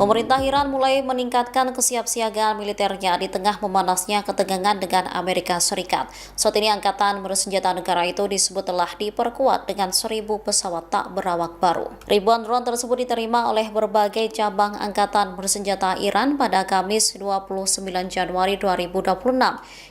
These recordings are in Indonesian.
Pemerintah Iran mulai meningkatkan kesiapsiagaan militernya di tengah memanasnya ketegangan dengan Amerika Serikat. Saat ini Angkatan Bersenjata negara itu disebut telah diperkuat dengan 1.000 pesawat tak berawak baru. Ribuan drone tersebut diterima oleh berbagai cabang Angkatan Bersenjata Iran pada Kamis 29 Januari 2026.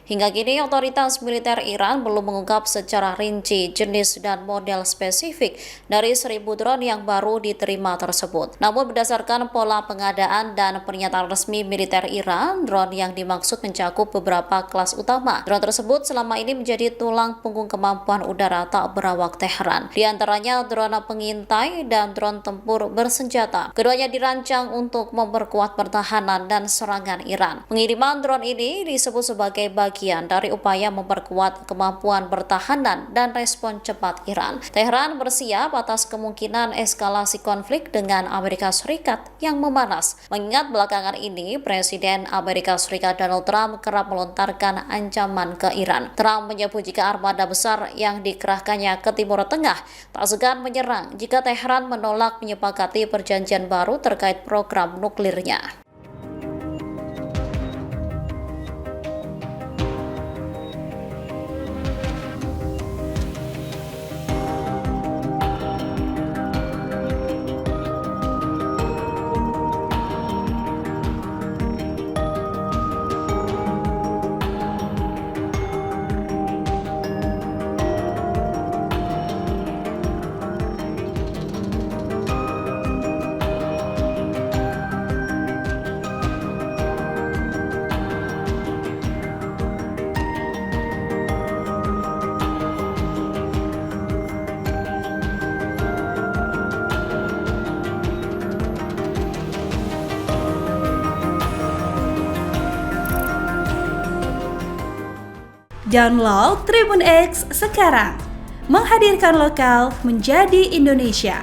Hingga kini otoritas militer Iran belum mengungkap secara rinci jenis dan model spesifik dari 1.000 drone yang baru diterima tersebut. Namun berdasarkan pola pengadaan dan pernyataan resmi militer Iran, drone yang dimaksud mencakup beberapa kelas utama. Drone tersebut selama ini menjadi tulang punggung kemampuan udara tak berawak Teheran. Di antaranya drone pengintai dan drone tempur bersenjata. Keduanya dirancang untuk memperkuat pertahanan dan serangan Iran. Pengiriman drone ini disebut sebagai bagian dari upaya memperkuat kemampuan pertahanan dan respon cepat Iran. Teheran bersiap atas kemungkinan eskalasi konflik dengan Amerika Serikat yang memanas. Mengingat belakangan ini, Presiden Amerika Serikat Donald Trump kerap melontarkan ancaman ke Iran. Trump menyebut jika armada besar yang dikerahkannya ke Timur Tengah tak segan menyerang jika Teheran menolak menyepakati perjanjian baru terkait program nuklirnya. Download Tribun X sekarang, menghadirkan lokal menjadi Indonesia.